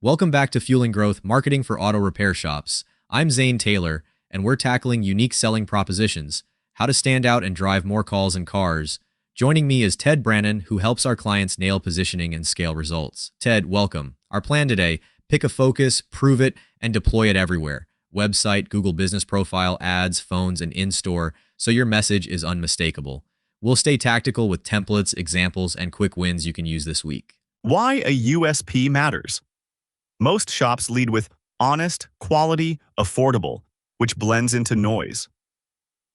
Welcome back to Fueling Growth Marketing for Auto Repair Shops. I'm Zane Taylor, and we're tackling unique selling propositions, how to stand out and drive more calls and cars. Joining me is Ted Brannon, who helps our clients nail positioning and scale results. Ted, welcome. Our plan today, pick a focus, prove it, and deploy it everywhere. Website, Google Business Profile, ads, phones, and in-store, so your message is unmistakable. We'll stay tactical with templates, examples, and quick wins you can use this week. Why a USP matters. Most shops lead with honest, quality, affordable, which blends into noise.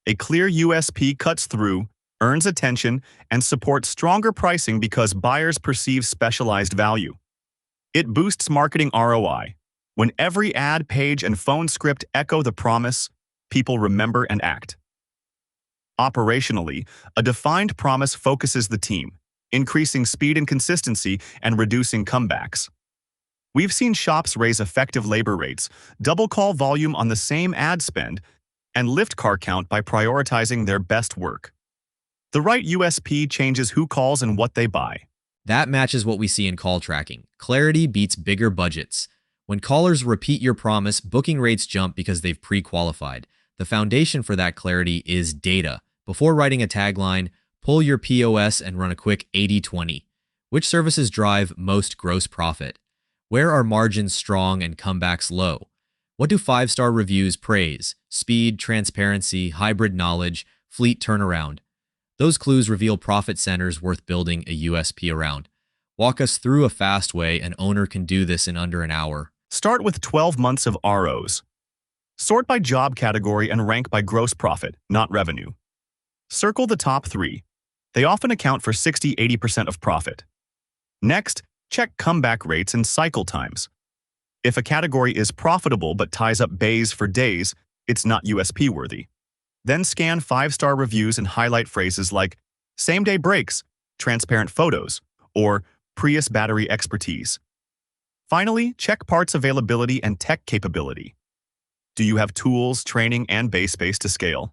A clear USP cuts through, earns attention, and supports stronger pricing because buyers perceive specialized value. It boosts marketing ROI. When every ad, page, and phone script echo the promise, people remember and act. Operationally, a defined promise focuses the team, increasing speed and consistency and reducing comebacks. We've seen shops raise effective labor rates, double call volume on the same ad spend, and lift car count by prioritizing their best work. The right USP changes who calls and what they buy. That matches what we see in call tracking. Clarity beats bigger budgets. When callers repeat your promise, booking rates jump because they've pre-qualified. The foundation for that clarity is data. Before writing a tagline, pull your POS and run a quick 80-20. Which services drive most gross profit? Where are margins strong and comebacks low? What do 5-star reviews praise? Speed, transparency, hybrid knowledge, fleet turnaround. Those clues reveal profit centers worth building a USP around. Walk us through a fast way an owner can do this in under an hour. Start with 12 months of ROs. Sort by job category and rank by gross profit, not revenue. Circle the top 3. They often account for 60–80% of profit. Next, check comeback rates and cycle times. If a category is profitable but ties up bays for days, it's not USP worthy. Then scan 5-star reviews and highlight phrases like same-day breaks, transparent photos, or Prius battery expertise. Finally, check parts availability and tech capability. Do you have tools, training, and bay space to scale?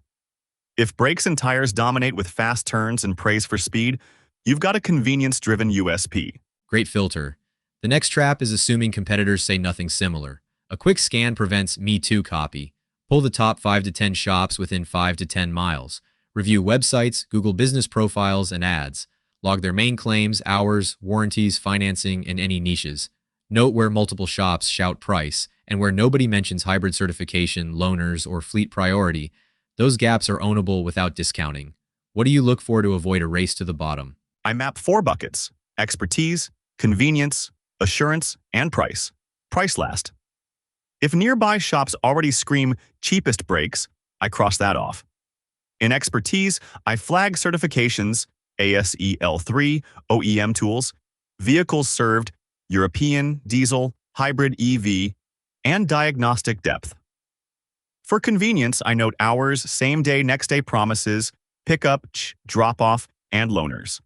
If brakes and tires dominate with fast turns and praise for speed, you've got a convenience-driven USP. Great filter. The next trap is assuming competitors say nothing similar. A quick scan prevents Me Too copy. Pull the top 5 to 10 shops within 5 to 10 miles. Review websites, Google Business Profiles, and ads. Log their main claims, hours, warranties, financing, and any niches. Note where multiple shops shout price, and where nobody mentions hybrid certification, loaners, or fleet priority. Those gaps are ownable without discounting. What do you look for to avoid a race to the bottom? I map 4 buckets: expertise, convenience, assurance, and price. Price last. If nearby shops already scream cheapest brakes, I cross that off. In expertise, I flag certifications, ASE-L3, OEM tools, vehicles served, European, diesel, hybrid EV, and diagnostic depth. For convenience, I note hours, same-day, next-day promises, pickup, drop-off, and loaners.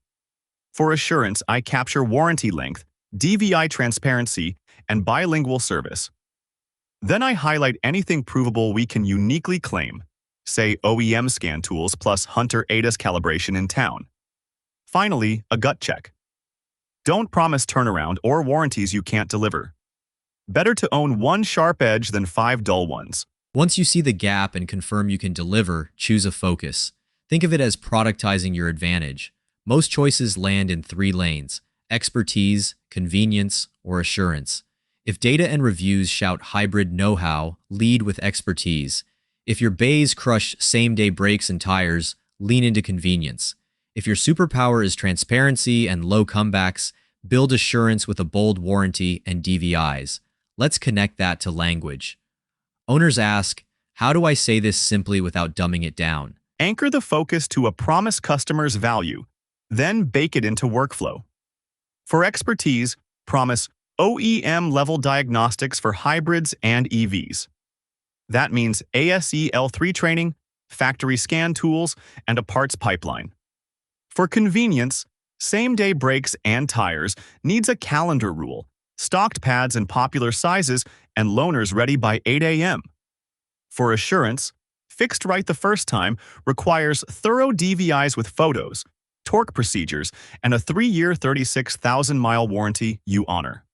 For assurance, I capture warranty length, DVI transparency, and bilingual service. Then I highlight anything provable we can uniquely claim, say OEM scan tools plus Hunter ADAS calibration in town. Finally, a gut check. Don't promise turnaround or warranties you can't deliver. Better to own 1 sharp edge than 5 dull ones. Once you see the gap and confirm you can deliver, choose a focus. Think of it as productizing your advantage. Most choices land in 3 lanes: expertise, convenience, or assurance. If data and reviews shout hybrid know-how, lead with expertise. If your bays crush same-day brakes and tires, lean into convenience. If your superpower is transparency and low comebacks, build assurance with a bold warranty and DVIs. Let's connect that to language. Owners ask, how do I say this simply without dumbing it down? Anchor the focus to a promise customers value, then bake it into workflow. For expertise, promise OEM-level diagnostics for hybrids and EVs. That means ASE-L3 training, factory scan tools, and a parts pipeline. For convenience, same-day brakes and tires needs a calendar rule, stocked pads in popular sizes, and loaners ready by 8 a.m. For assurance, fixed right the first time requires thorough DVIs with photos, torque procedures, and a 3-year 36,000-mile warranty you honor.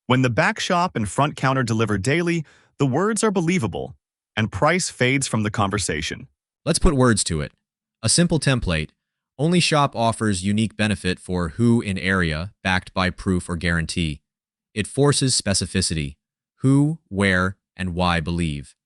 When the back shop and front counter deliver daily, the words are believable, and price fades from the conversation. Let's put words to it. A simple template. Only shop offers unique benefit for who in area, backed by proof or guarantee. It forces specificity. Who, where, and why believe.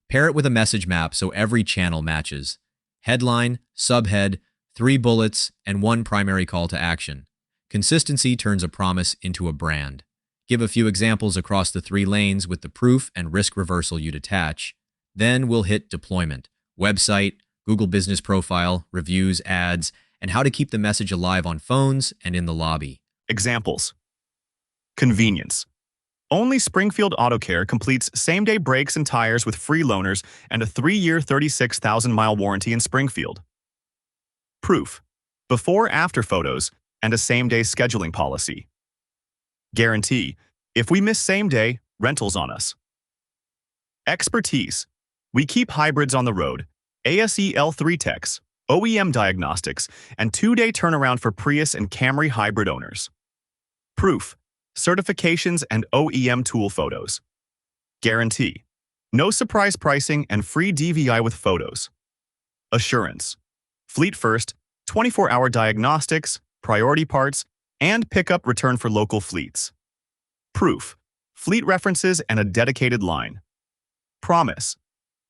Pair it with a message map so every channel matches. Headline, subhead, 3 bullets, and 1 primary call to action. Consistency turns a promise into a brand. Give a few examples across the 3 lanes with the proof and risk reversal you'd attach. Then we'll hit deployment. Website, Google Business Profile, reviews, ads, and how to keep the message alive on phones and in the lobby. Examples. Convenience. Only Springfield Auto Care completes same-day brakes and tires with free loaners and a 3-year, 36,000-mile warranty in Springfield. Proof. Before-after photos and a same-day scheduling policy. Guarantee. If we miss same-day, rentals on us. Expertise. We keep hybrids on the road, ASE L3 techs, OEM diagnostics, and 2-day turnaround for Prius and Camry hybrid owners. Proof. Certifications and OEM tool photos. Guarantee. No surprise pricing and free DVI with photos. Assurance. Fleet first, 24-hour diagnostics, priority parts, and pickup return for local fleets. Proof. Fleet references and a dedicated line. Promise.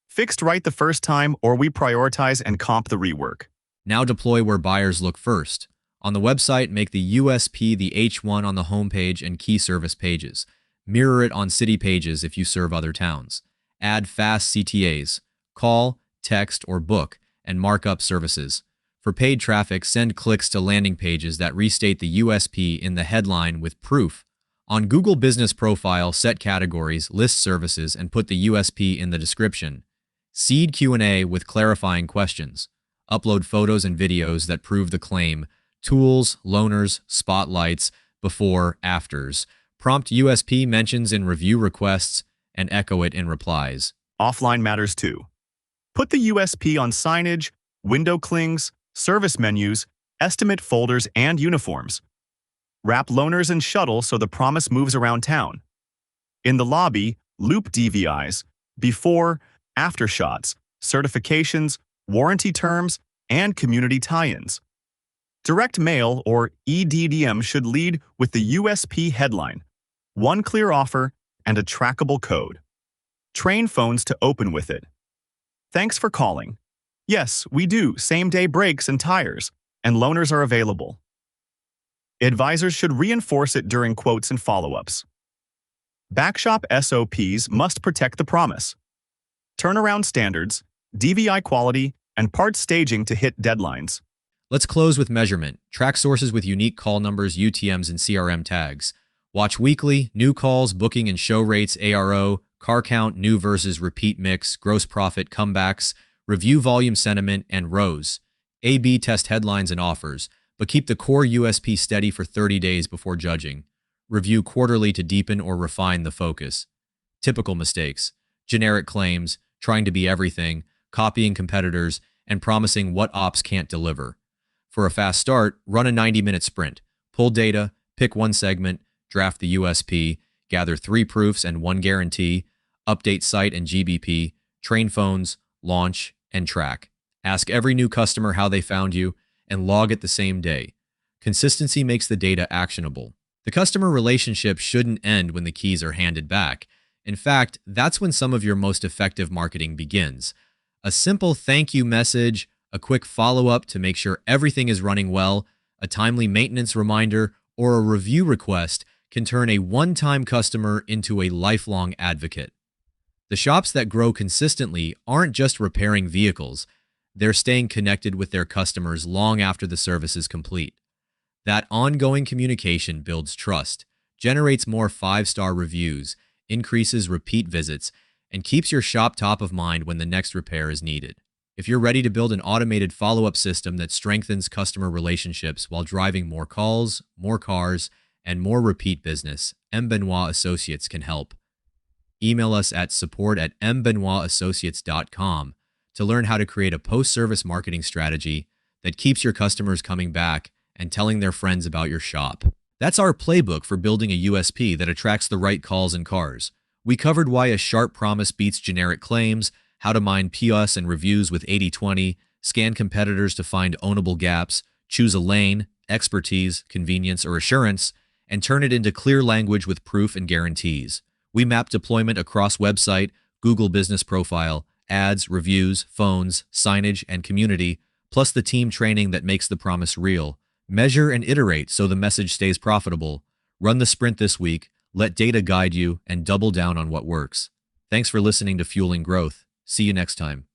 Fixed right the first time or we prioritize and comp the rework. Now deploy where buyers look first. On the website, make the USP the H1 on the homepage and key service pages. Mirror it on city pages if you serve other towns. Add fast CTAs, call, text, or book, and mark up services. For paid traffic, send clicks to landing pages that restate the USP in the headline with proof. On Google Business Profile, set categories, list services, and put the USP in the description. Seed Q&A with clarifying questions. Upload photos and videos that prove the claim. Tools, loaners, spotlights, before, afters. Prompt USP mentions in review requests and echo it in replies. Offline matters too. Put the USP on signage, window clings, service menus, estimate folders, and uniforms. Wrap loaners and shuttle so the promise moves around town. In the lobby, loop DVIs, before, after shots, certifications, warranty terms, and community tie-ins. Direct mail or EDDM should lead with the USP headline, one clear offer, and a trackable code. Train phones to open with it. Thanks for calling. Yes, we do same-day brakes and tires, and loaners are available. Advisors should reinforce it during quotes and follow-ups. Backshop SOPs must protect the promise. Turnaround standards, DVI quality, and parts staging to hit deadlines. Let's close with measurement. Track sources with unique call numbers, UTMs, and CRM tags. Watch weekly, new calls, booking and show rates, ARO, car count, new versus repeat mix, gross profit, comebacks, review volume sentiment, and rows. A/B test headlines and offers, but keep the core USP steady for 30 days before judging. Review quarterly to deepen or refine the focus. Typical mistakes. Generic claims, trying to be everything, copying competitors, and promising what ops can't deliver. For a fast start, run a 90-minute sprint. Pull data, pick one segment, draft the USP, gather 3 proofs and 1 guarantee, update site and GBP, train phones, launch, and track. Ask every new customer how they found you, and log it the same day. Consistency makes the data actionable. The customer relationship shouldn't end when the keys are handed back. In fact, that's when some of your most effective marketing begins. A simple thank you message, a quick follow-up to make sure everything is running well, a timely maintenance reminder, or a review request can turn a one-time customer into a lifelong advocate. The shops that grow consistently aren't just repairing vehicles, they're staying connected with their customers long after the service is complete. That ongoing communication builds trust, generates more 5-star reviews, increases repeat visits, and keeps your shop top of mind when the next repair is needed. If you're ready to build an automated follow-up system that strengthens customer relationships while driving more calls, more cars, and more repeat business, M. Benoit Associates can help. Email us at support@mbenoitassociates.com to learn how to create a post-service marketing strategy that keeps your customers coming back and telling their friends about your shop. That's our playbook for building a USP that attracts the right calls and cars. We covered why a sharp promise beats generic claims, how to mine POS and reviews with 80/20, scan competitors to find ownable gaps, choose a lane, expertise, convenience, or assurance, and turn it into clear language with proof and guarantees. We map deployment across website, Google Business Profile, ads, reviews, phones, signage, and community, plus the team training that makes the promise real. Measure and iterate so the message stays profitable. Run the sprint this week, let data guide you, and double down on what works. Thanks for listening to Fueling Growth. See you next time.